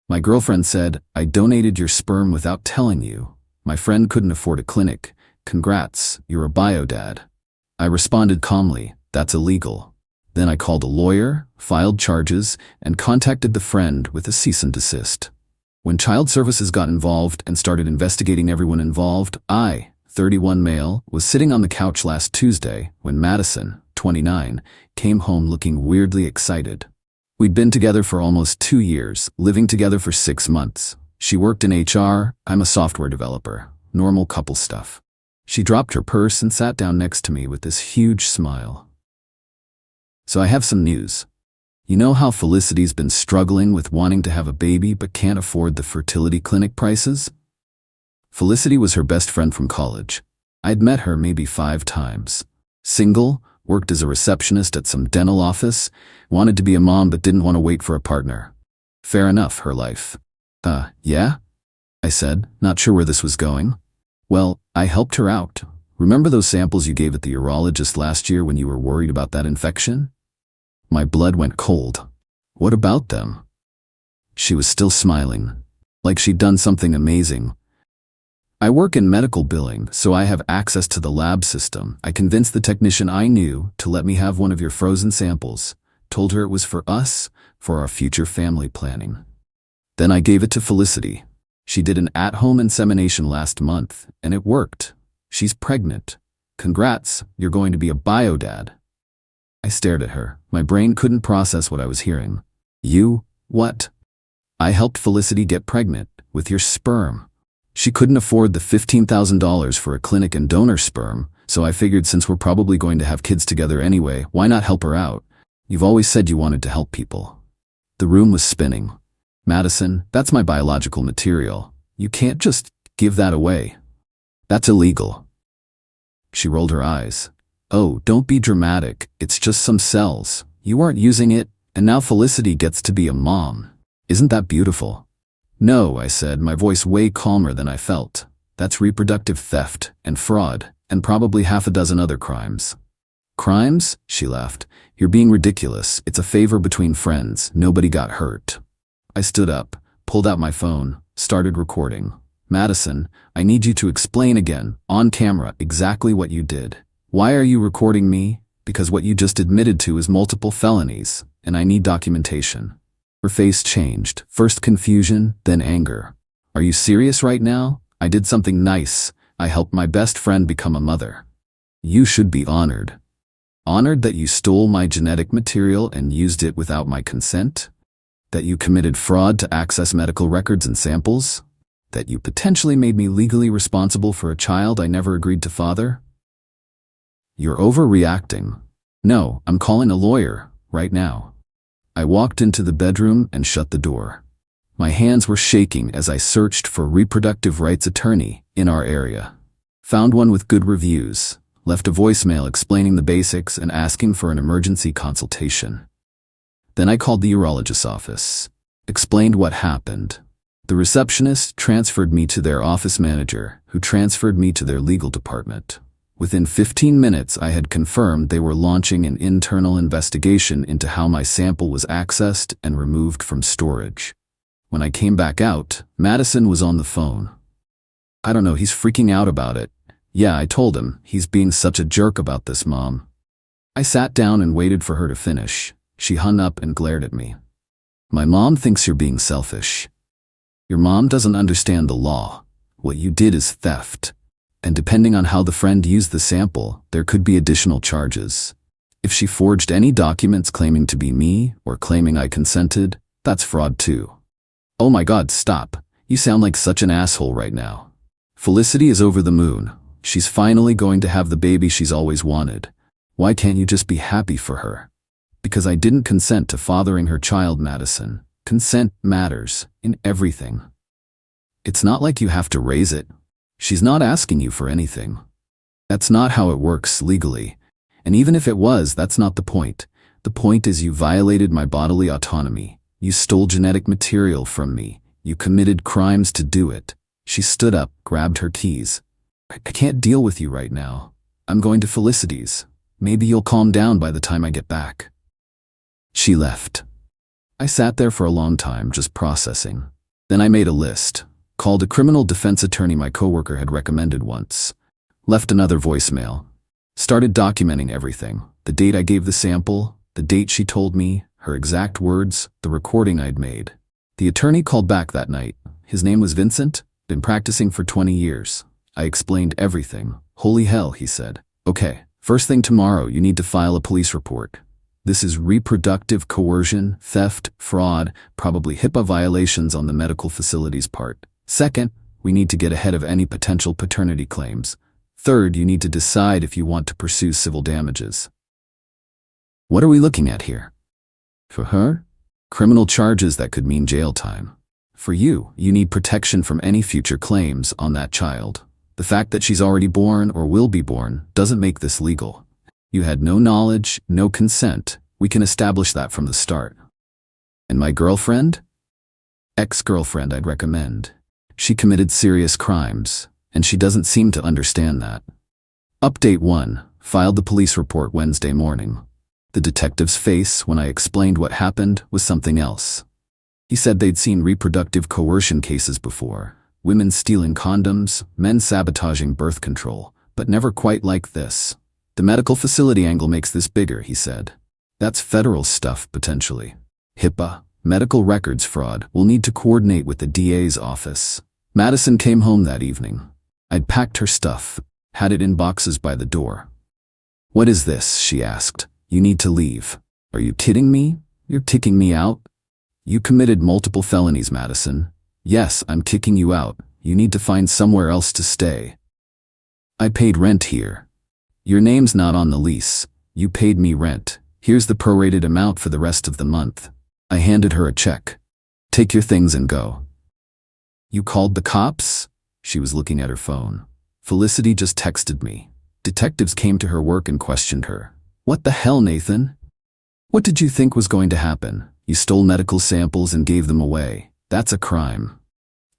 My girlfriend said, "I donated your sperm without telling you. My friend couldn't afford a clinic. Congrats, you're a biodad." I responded calmly, "That's illegal." Then I called a lawyer, filed charges, and contacted the friend with a cease and desist. When child services got involved and started investigating everyone involved, I, 31 male, was sitting on the couch last Tuesday when Madison, 29, came home looking weirdly excited. We'd been together for almost 2 years, living together for 6 months. She worked in HR, I'm a software developer. Normal couple stuff. She dropped her purse and sat down next to me with this huge smile. "So I have some news. You know how Felicity's been struggling with wanting to have a baby but can't afford the fertility clinic prices?" Felicity was her best friend from college. I'd met her maybe 5 times. Single, worked as a receptionist at some dental office, wanted to be a mom but didn't want to wait for a partner. Fair enough, her life. Yeah?" I said, not sure where this was going. "Well, I helped her out. Remember those samples you gave at the urologist last year when you were worried about that infection?" My blood went cold. "What about them?" She was still smiling, like she'd done something amazing. "I work in medical billing, so I have access to the lab system. I convinced the technician I knew to let me have one of your frozen samples. Told her it was for us, for our future family planning. Then I gave it to Felicity. She did an at-home insemination last month, and it worked. She's pregnant. Congrats, you're going to be a biodad." I stared at her. My brain couldn't process what I was hearing. "You? What?" "I helped Felicity get pregnant, with your sperm." She couldn't afford the $15,000 for a clinic and donor sperm, so I figured since we're probably going to have kids together anyway, why not help her out? You've always said you wanted to help people. The room was spinning. "Madison, that's my biological material. You can't just give that away. That's illegal." She rolled her eyes. "Oh, don't be dramatic. It's just some cells. You aren't using it, and now Felicity gets to be a mom. Isn't that beautiful?" "No," I said, my voice way calmer than I felt. "That's reproductive theft and fraud, and probably half a dozen other crimes." "Crimes?" She laughed. "You're being ridiculous. It's a favor between friends. Nobody got hurt." I stood up, pulled out my phone, started recording. "Madison, I need you to explain again, on camera, exactly what you did. Why are you recording me? Because what you just admitted to is multiple felonies, and I need documentation." Her face changed, first confusion, then anger. "Are you serious right now? I did something nice. I helped my best friend become a mother. You should be honored." "Honored that you stole my genetic material and used it without my consent? That you committed fraud to access medical records and samples? That you potentially made me legally responsible for a child I never agreed to father?" "You're overreacting." "No, I'm calling a lawyer, right now." I walked into the bedroom and shut the door. My hands were shaking as I searched for a reproductive rights attorney in our area. Found one with good reviews, left a voicemail explaining the basics and asking for an emergency consultation. Then I called the urologist's office, explained what happened. The receptionist transferred me to their office manager, who transferred me to their legal department. Within 15 minutes, I had confirmed they were launching an internal investigation into how my sample was accessed and removed from storage. When I came back out, Madison was on the phone. "I don't know, he's freaking out about it." "Yeah, I told him. He's being such a jerk about this, Mom." I sat down and waited for her to finish. She hung up and glared at me. "My mom thinks you're being selfish. Your mom doesn't understand the law. What you did is theft. And depending on how the friend used the sample, there could be additional charges. If she forged any documents claiming to be me or claiming I consented, that's fraud too." "Oh my God, stop. You sound like such an asshole right now. Felicity is over the moon. She's finally going to have the baby she's always wanted. Why can't you just be happy for her?" "Because I didn't consent to fathering her child, Madison. Consent matters in everything. It's not like you have to raise it. She's not asking you for anything. That's not how it works legally. And even if it was, that's not the point. The point is you violated my bodily autonomy. You stole genetic material from me. You committed crimes to do it." She stood up, grabbed her keys. I can't deal with you right now. I'm going to Felicity's. Maybe you'll calm down by the time I get back." She left. I sat there for a long time, just processing. Then I made a list, called a criminal defense attorney my coworker had recommended once, left another voicemail, started documenting everything, the date I gave the sample, the date she told me, her exact words, the recording I'd made. The attorney called back that night. His name was Vincent, been practicing for 20 years. I explained everything. Holy hell, he said. Okay, first thing tomorrow, you need to file a police report. This is reproductive coercion, theft, fraud, probably HIPAA violations on the medical facility's part. Second, we need to get ahead of any potential paternity claims. Third, you need to decide if you want to pursue civil damages. What are we looking at here? For her? Criminal charges that could mean jail time. For you, you need protection from any future claims on that child. The fact that she's already born or will be born doesn't make this legal. You had no knowledge, no consent. We can establish that from the start. And my girlfriend? Ex-girlfriend, I'd recommend. She committed serious crimes, and she doesn't seem to understand that. Update 1. Filed the police report Wednesday morning. The detective's face, when I explained what happened, was something else. He said they'd seen reproductive coercion cases before. Women stealing condoms, men sabotaging birth control, but never quite like this. The medical facility angle makes this bigger, he said. That's federal stuff, potentially. HIPAA, medical records fraud, will need to coordinate with the DA's office. Madison came home that evening. I'd packed her stuff, had it in boxes by the door. What is this? She asked. You need to leave. Are you kidding me? You're kicking me out? You committed multiple felonies, Madison. Yes, I'm kicking you out. You need to find somewhere else to stay. I paid rent here. Your name's not on the lease. You paid me rent. Here's the prorated amount for the rest of the month. I handed her a check. Take your things and go. You called the cops? She was looking at her phone. Felicity just texted me. Detectives came to her work and questioned her. What the hell, Nathan? What did you think was going to happen? You stole medical samples and gave them away. That's a crime.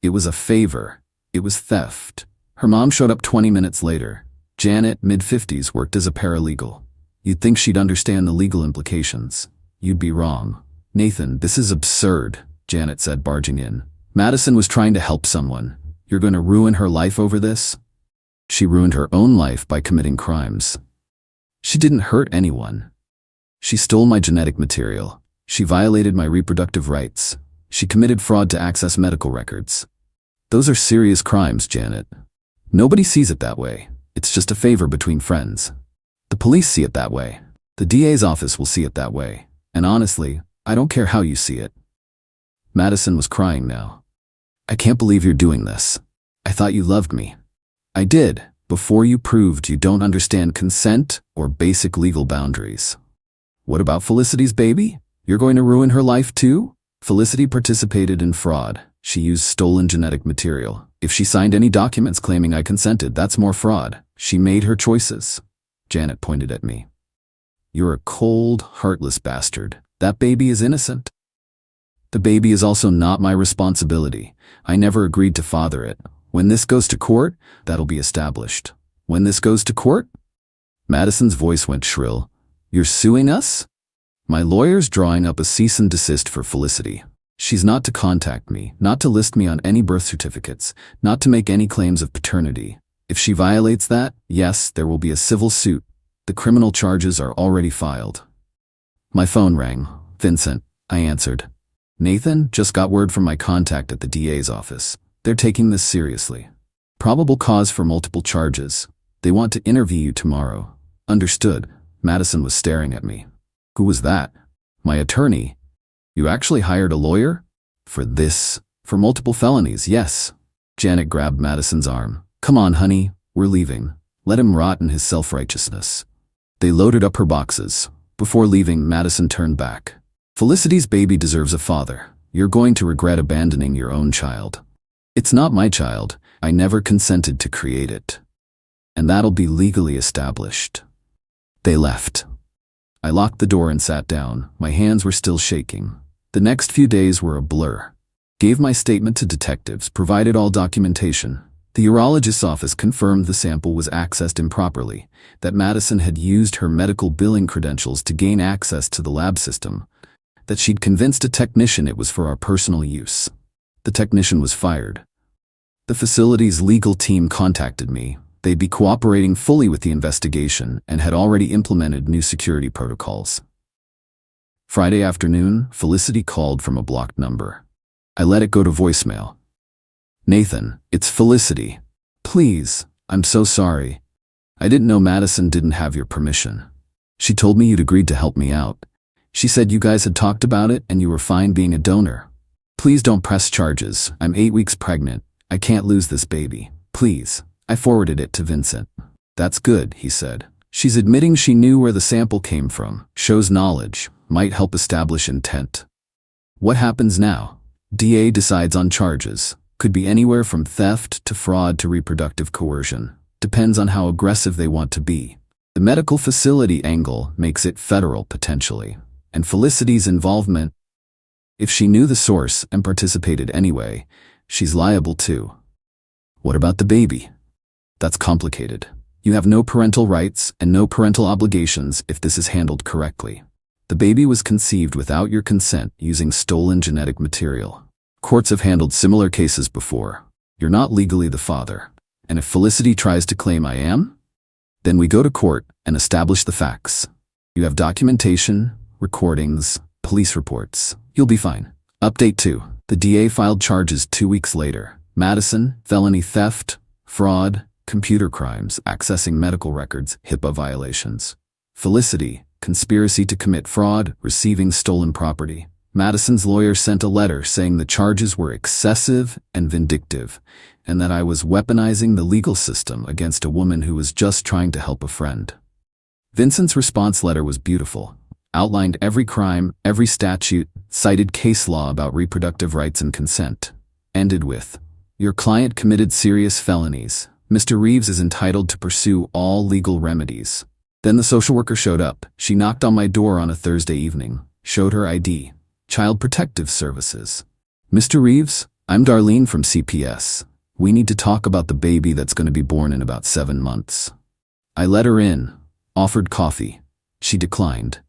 It was a favor. It was theft. Her mom showed up 20 minutes later. Janet, mid-50s, worked as a paralegal. You'd think she'd understand the legal implications. You'd be wrong. Nathan, this is absurd, Janet said, barging in. Madison was trying to help someone. You're going to ruin her life over this? She ruined her own life by committing crimes. She didn't hurt anyone. She stole my genetic material. She violated my reproductive rights. She committed fraud to access medical records. Those are serious crimes, Janet. Nobody sees it that way. It's just a favor between friends. The police see it that way. The DA's office will see it that way. And honestly, I don't care how you see it. Madison was crying now. I can't believe you're doing this. I thought you loved me. I did, before you proved you don't understand consent or basic legal boundaries. What about Felicity's baby? You're going to ruin her life too? Felicity participated in fraud. She used stolen genetic material. If she signed any documents claiming I consented, that's more fraud. She made her choices. Janet pointed at me. You're a cold, heartless bastard. That baby is innocent. The baby is also not my responsibility. I never agreed to father it. When this goes to court, that'll be established. When this goes to court? Madison's voice went shrill. You're suing us? My lawyer's drawing up a cease and desist for Felicity. She's not to contact me, not to list me on any birth certificates, not to make any claims of paternity. If she violates that, yes, there will be a civil suit. The criminal charges are already filed. My phone rang. Vincent, I answered. Nathan, just got word from my contact at the DA's office. They're taking this seriously. Probable cause for multiple charges. They want to interview you tomorrow. Understood. Madison was staring at me. Who was that? My attorney. You actually hired a lawyer? For this? For multiple felonies, yes. Janet grabbed Madison's arm. Come on, honey, we're leaving. Let him rot in his self-righteousness. They loaded up her boxes. Before leaving, Madison turned back. Felicity's baby deserves a father. You're going to regret abandoning your own child. It's not my child. I never consented to create it. And that'll be legally established. They left. I locked the door and sat down. My hands were still shaking. The next few days were a blur. Gave my statement to detectives, provided all documentation. The urologist's office confirmed the sample was accessed improperly, that Madison had used her medical billing credentials to gain access to the lab system, that she'd convinced a technician it was for our personal use. The technician was fired. The facility's legal team contacted me. They'd be cooperating fully with the investigation and had already implemented new security protocols. Friday afternoon, Felicity called from a blocked number. I let it go to voicemail. "Nathan, it's Felicity. Please, I'm so sorry. I didn't know Madison didn't have your permission. She told me you'd agreed to help me out. She said you guys had talked about it and you were fine being a donor. Please don't press charges. I'm 8 weeks pregnant. I can't lose this baby. Please." I forwarded it to Vincent. "That's good," he said. "She's admitting she knew where the sample came from. Shows knowledge. Might help establish intent." What happens now? DA decides on charges. Could be anywhere from theft to fraud to reproductive coercion. Depends on how aggressive they want to be. The medical facility angle makes it federal potentially. And Felicity's involvement, if she knew the source and participated anyway, she's liable too. What about the baby? That's complicated. You have no parental rights and no parental obligations if this is handled correctly. The baby was conceived without your consent using stolen genetic material. Courts have handled similar cases before. You're not legally the father. And if Felicity tries to claim I am, then we go to court and establish the facts. You have documentation, recordings, police reports. You'll be fine. Update 2. The DA filed charges 2 weeks later. Madison, felony theft, fraud, computer crimes, accessing medical records, HIPAA violations. Felicity, conspiracy to commit fraud, receiving stolen property. Madison's lawyer sent a letter saying the charges were excessive and vindictive, and that I was weaponizing the legal system against a woman who was just trying to help a friend. Vincent's response letter was beautiful. Outlined every crime, every statute, cited case law about reproductive rights and consent. Ended with, "Your client committed serious felonies. Mr. Reeves is entitled to pursue all legal remedies." Then the social worker showed up. She knocked on my door on a Thursday evening, showed her ID, Child Protective Services. "Mr. Reeves, I'm Darlene from CPS. We need to talk about the baby that's going to be born in about 7 months." I let her in, offered coffee. She declined.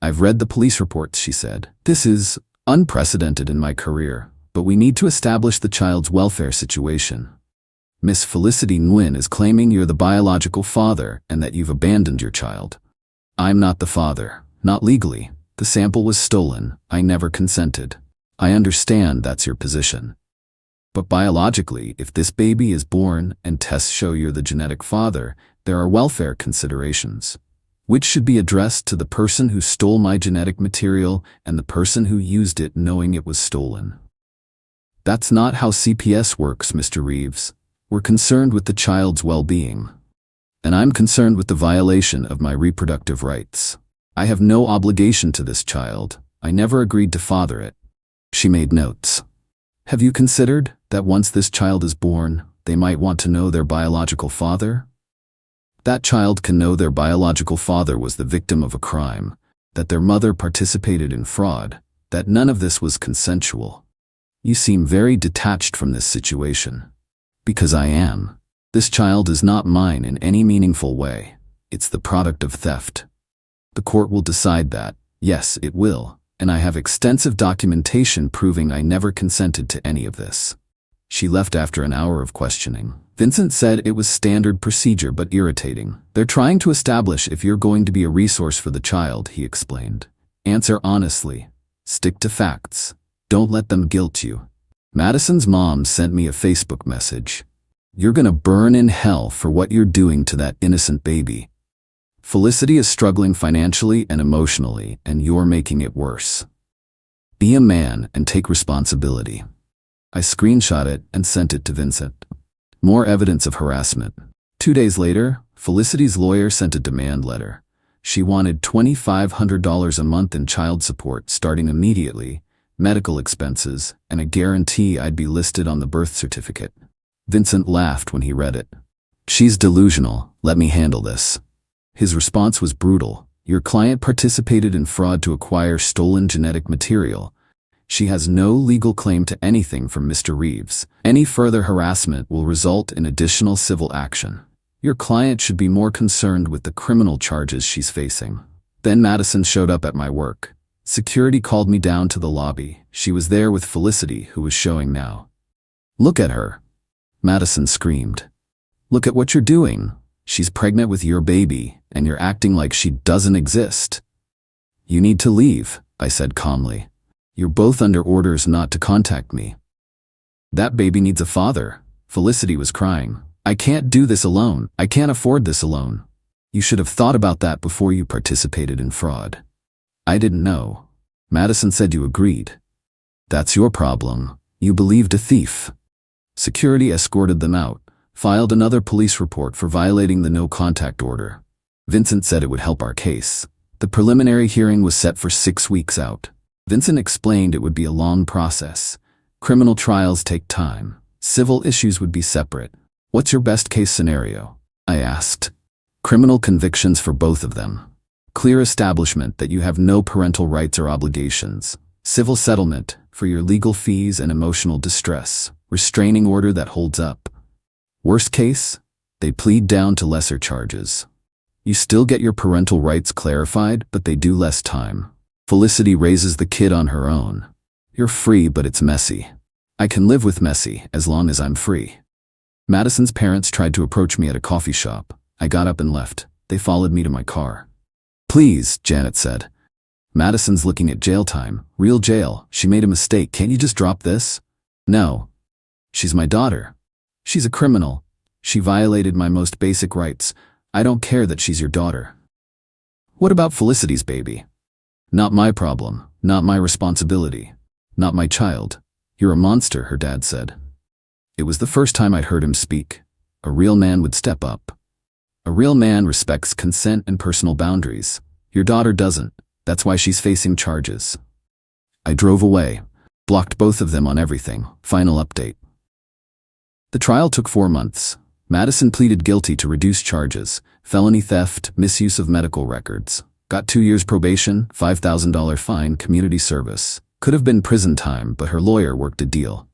"I've read the police reports," she said. "This is unprecedented in my career, but we need to establish the child's welfare situation. Miss Felicity Nguyen is claiming you're the biological father and that you've abandoned your child. I'm not the father, not legally. The sample was stolen. I never consented. I understand that's your position. But biologically, if this baby is born and tests show you're the genetic father, there are welfare considerations, which should be addressed to the person who stole my genetic material and the person who used it knowing it was stolen. That's not how CPS works, Mr. Reeves. We're concerned with the child's well-being. And I'm concerned with the violation of my reproductive rights. I have no obligation to this child. I never agreed to father it." She made notes. "Have you considered that once this child is born, they might want to know their biological father? That child can know their biological father was the victim of a crime, that their mother participated in fraud, that none of this was consensual. You seem very detached from this situation." "Because I am. This child is not mine in any meaningful way. It's the product of theft. The court will decide that. Yes, it will, and I have extensive documentation proving I never consented to any of this." She left after an hour of questioning. Vincent said it was standard procedure but irritating. "They're trying to establish if you're going to be a resource for the child," he explained. "Answer honestly. Stick to facts. Don't let them guilt you." Madison's mom sent me a Facebook message. "You're gonna burn in hell for what you're doing to that innocent baby. Felicity is struggling financially and emotionally, and you're making it worse. Be a man and take responsibility." I screenshot it and sent it to Vincent. More evidence of harassment. 2 days later, Felicity's lawyer sent a demand letter. She wanted $2,500 a month in child support starting immediately, medical expenses, and a guarantee I'd be listed on the birth certificate. Vincent laughed when he read it. "She's delusional. Let me handle this." His response was brutal. "Your client participated in fraud to acquire stolen genetic material. She has no legal claim to anything from Mr. Reeves. Any further harassment will result in additional civil action. Your client should be more concerned with the criminal charges she's facing." Then Madison showed up at my work. Security called me down to the lobby. She was there with Felicity, who was showing now. "Look at her," Madison screamed. "Look at what you're doing. She's pregnant with your baby, and you're acting like she doesn't exist." "You need to leave," I said calmly. "You're both under orders not to contact me." "That baby needs a father," Felicity was crying. "I can't do this alone. I can't afford this alone. You should have thought about that before you participated in fraud." "I didn't know. Madison said you agreed." "That's your problem. You believed a thief." Security escorted them out, filed another police report for violating the no-contact order. Vincent said it would help our case. The preliminary hearing was set for 6 weeks out. Vincent explained it would be a long process. Criminal trials take time. Civil issues would be separate. "What's your best-case scenario?" I asked. "Criminal convictions for both of them. Clear establishment that you have no parental rights or obligations. Civil settlement for your legal fees and emotional distress. Restraining order that holds up. Worst case, they plead down to lesser charges. You still get your parental rights clarified, but they do less time. Felicity raises the kid on her own. You're free, but it's messy. I can live with messy as long as I'm free." Madison's parents tried to approach me at a coffee shop. I got up and left. They followed me to my car. "Please," Janet said. "Madison's looking at jail time. Real jail. She made a mistake. Can't you just drop this?" "No. She's my daughter. She's a criminal. She violated my most basic rights. I don't care that she's your daughter." "What about Felicity's baby?" "Not my problem. Not my responsibility. Not my child." "You're a monster," her dad said. It was the first time I'd heard him speak. A real man would step up. A real man respects consent and personal boundaries. Your daughter doesn't. That's why she's facing charges. I drove away, blocked both of them on everything. Final update. The trial took 4 months. Madison pleaded guilty to reduced charges, felony theft, misuse of medical records. Got 2 years probation, $5,000 fine, community service. Could have been prison time, but her lawyer worked a deal.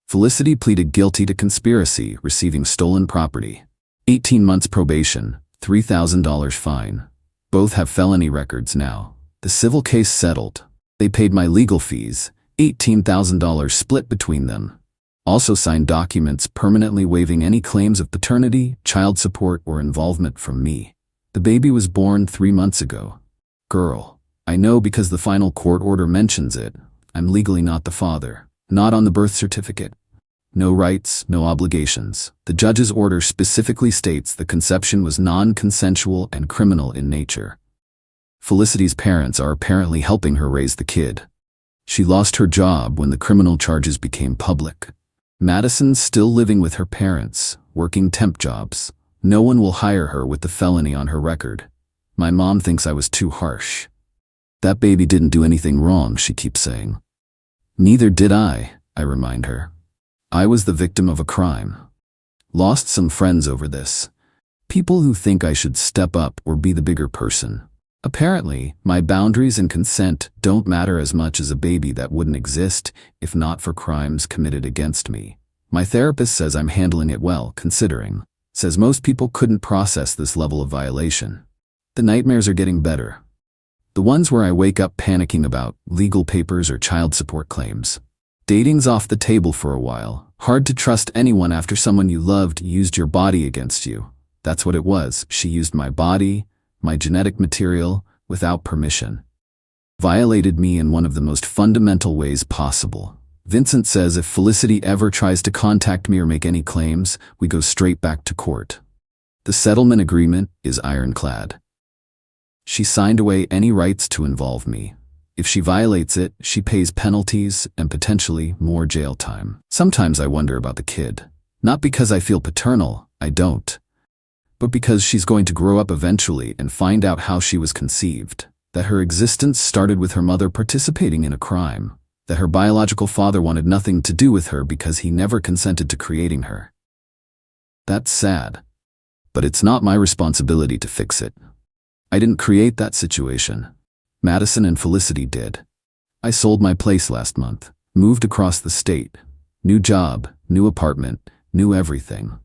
Felicity pleaded guilty to conspiracy, receiving stolen property. 18 months probation, $3,000 fine. Both have felony records now. The civil case settled. They paid my legal fees, $18,000 split between them. Also signed documents permanently waiving any claims of paternity, child support, or involvement from me. The baby was born 3 months ago. Girl. I know because the final court order mentions it. I'm legally not the father. Not on the birth certificate. No rights, no obligations. The judge's order specifically states the conception was non-consensual and criminal in nature. Felicity's parents are apparently helping her raise the kid. She lost her job when the criminal charges became public. Madison's still living with her parents, working temp jobs. No one will hire her with the felony on her record. My mom thinks I was too harsh. That baby didn't do anything wrong, she keeps saying. Neither did I remind her. I was the victim of a crime. Lost some friends over this. People who think I should step up or be the bigger person. Apparently, my boundaries and consent don't matter as much as a baby that wouldn't exist if not for crimes committed against me. My therapist says I'm handling it well, considering. Says most people couldn't process this level of violation. The nightmares are getting better. The ones where I wake up panicking about legal papers or child support claims. Dating's off the table for a while. Hard to trust anyone after someone you loved used your body against you. That's what it was. She used my body, my genetic material, without permission. Violated me in one of the most fundamental ways possible. Vincent says if Felicity ever tries to contact me or make any claims, we go straight back to court. The settlement agreement is ironclad. She signed away any rights to involve me. If she violates it, she pays penalties and potentially more jail time. Sometimes I wonder about the kid. Not because I feel paternal, I don't. But because she's going to grow up eventually and find out how she was conceived. That her existence started with her mother participating in a crime. That her biological father wanted nothing to do with her because he never consented to creating her. That's sad. But it's not my responsibility to fix it. I didn't create that situation. Madison and Felicity did. I sold my place last month, moved across the state. New job, new apartment, new everything.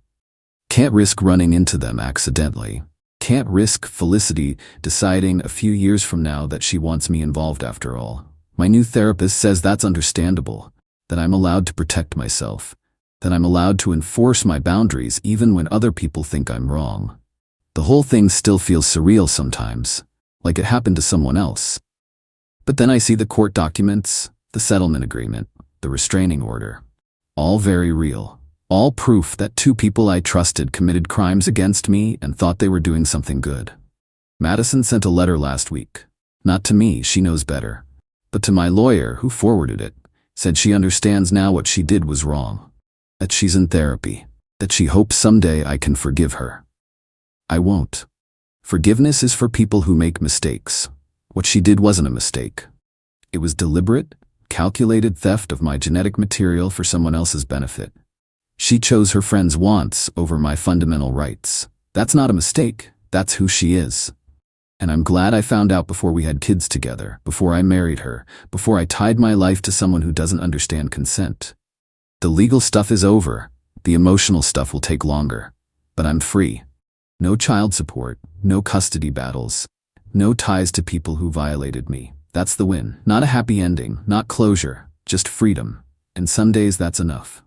Can't risk running into them accidentally. Can't risk Felicity deciding a few years from now that she wants me involved after all. My new therapist says that's understandable, that I'm allowed to protect myself, that I'm allowed to enforce my boundaries even when other people think I'm wrong. The whole thing still feels surreal sometimes, like it happened to someone else. But then I see the court documents, the settlement agreement, the restraining order. All very real. All proof that two people I trusted committed crimes against me and thought they were doing something good. Madison sent a letter last week. Not to me, she knows better, but to my lawyer who forwarded it, said she understands now what she did was wrong, that she's in therapy, that she hopes someday I can forgive her. I won't. Forgiveness is for people who make mistakes. What she did wasn't a mistake. It was deliberate, calculated theft of my genetic material for someone else's benefit. She chose her friend's wants over my fundamental rights. That's not a mistake, that's who she is. And I'm glad I found out before we had kids together, before I married her, before I tied my life to someone who doesn't understand consent. The legal stuff is over, the emotional stuff will take longer. But I'm free. No child support, no custody battles, no ties to people who violated me. That's the win. Not a happy ending, not closure, just freedom. And some days that's enough.